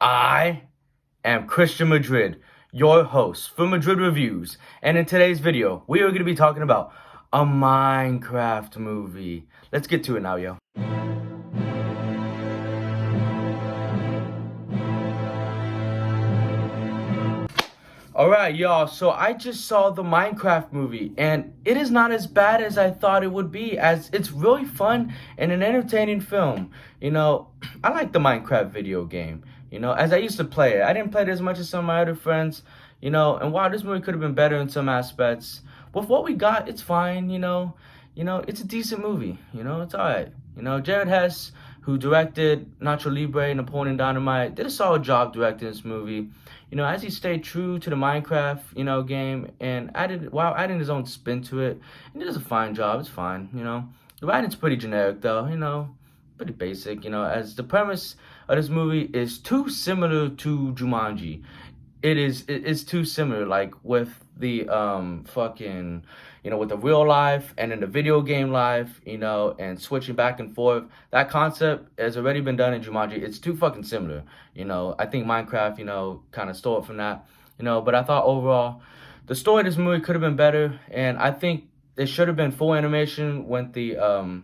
I am Christian Madrid, your host for Madrid Reviews, and in today's video, we are going to be talking about a Minecraft movie. Let's get to it now, yo. Alright, y'all, so I just saw the Minecraft movie, and it is not as bad as I thought it would be, as it's really fun and an entertaining film. I like the Minecraft video game, as I used to play it. I didn't play it as much as some of my other friends, and while this movie could have been better in some aspects, with what we got, it's fine, it's a decent movie, it's alright. Jared Hess, who directed Nacho Libre, Napoleon Dynamite, did a solid job directing this movie. As he stayed true to the Minecraft, game, and while adding his own spin to it, and he does a fine job. It's fine, The writing's pretty generic, though, pretty basic, as the premise of this movie is too similar to Jumanji. It's too similar, like with the with the real life and in the video game life, and switching back and forth. That concept has already been done in Jumanji. It's too fucking similar. I think Minecraft, kind of stole it from that, but I thought overall the story of this movie could have been better, and I think it should have been full animation, went the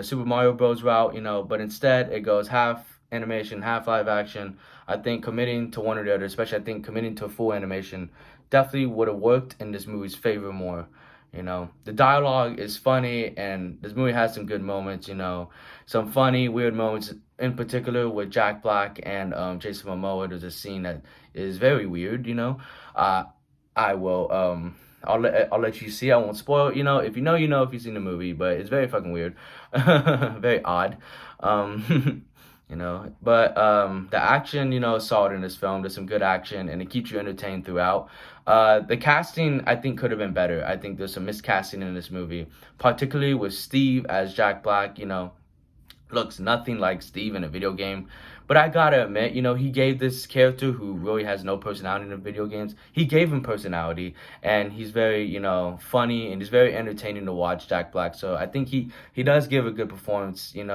Super Mario Bros. Route, but instead it goes half animation, half live action. I think committing to one or the other, especially I think committing to full animation, definitely would have worked in this movie's favor more. The dialogue is funny, and this movie has some good moments, some funny, weird moments, in particular with Jack Black and Jason Momoa. There's a scene that is very weird, I will, I'll let you see. I won't spoil, if you know, if you've seen the movie, but it's very fucking weird, very odd, but the action, is solid in this film. There's some good action, and it keeps you entertained throughout. The casting, I think, could have been better. I think there's some miscasting in this movie, particularly with Steve as Jack Black. Looks nothing like Steve in a video game. But I gotta admit, he gave this character who really has no personality in the video games, he gave him personality, and he's very, funny, and he's very entertaining to watch, Jack Black. So I think he does give a good performance, and,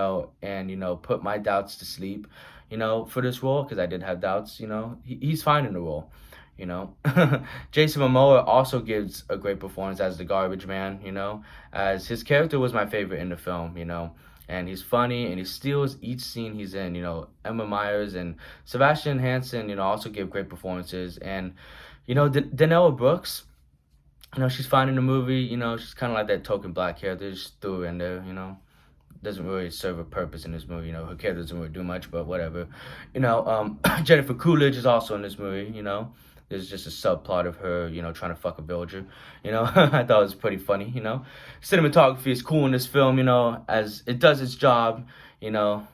put my doubts to sleep, for this role, because I did have doubts, he's fine in the role. Jason Momoa also gives a great performance as the garbage man, as his character was my favorite in the film, and he's funny, and he steals each scene he's in. Emma Myers and Sebastian Hansen, also give great performances. And, Danella Brooks, she's fine in the movie. She's kind of like that token black character, just threw her in there, doesn't really serve a purpose in this movie. Her character doesn't really do much, but whatever. Jennifer Coolidge is also in this movie, There's just a subplot of her, trying to fuck a villager. I thought it was pretty funny, Cinematography is cool in this film, as it does its job,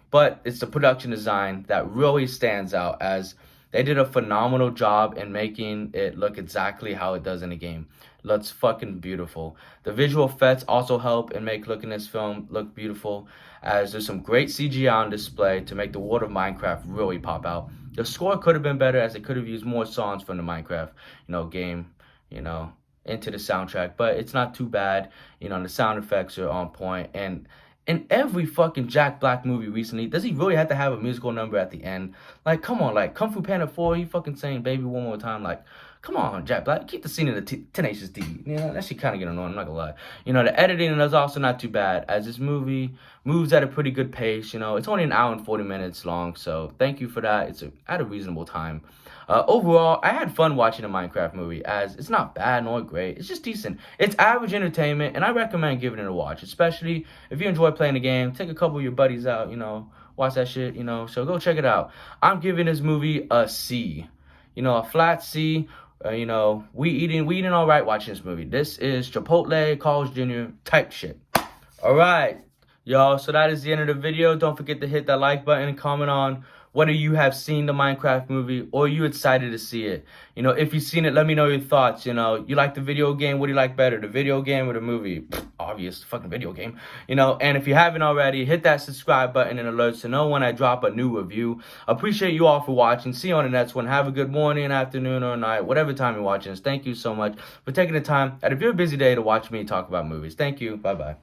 but it's the production design that really stands out, as they did a phenomenal job in making it look exactly how it does in the game. It looks fucking beautiful. The visual effects also help and make looking this film look beautiful, as there's some great CGI on display to make the world of Minecraft really pop out. The score could have been better, as it could have used more songs from the Minecraft, game, into the soundtrack. But it's not too bad. The sound effects are on point. And in every fucking Jack Black movie recently, does he really have to have a musical number at the end? Like, come on, like Kung Fu Panda 4, he fucking saying "Baby" one more time. Like, come on, Jack Black, keep the scene in the Tenacious D. That shit kind of get annoying, I'm not gonna lie. The editing is also not too bad, as this movie moves at a pretty good pace. It's only an hour and 40 minutes long, so thank you for that. It's at a reasonable time. Overall, I had fun watching a Minecraft movie, as it's not bad nor great. It's just decent. It's average entertainment, and I recommend giving it a watch, especially if you enjoy playing the game. Take a couple of your buddies out, watch that shit, so go check it out. I'm giving this movie a C, a flat C. We eating all right watching this movie. This is Chipotle Carl's Jr. type shit. All right, y'all. So that is the end of the video. Don't forget to hit that like button and comment on whether you have seen the Minecraft movie or you excited to see it. If you've seen it, let me know your thoughts. You like the video game? What do you like better, the video game or the movie? Obvious, fucking video game. And if you haven't already, hit that subscribe button and alerts to know when I drop a new review. Appreciate you all for watching. See you on the next one. Have a good morning, afternoon, or night, whatever time you're watching this. Thank you so much for taking the time out of your busy day to watch me talk about movies. Thank you. Bye-bye.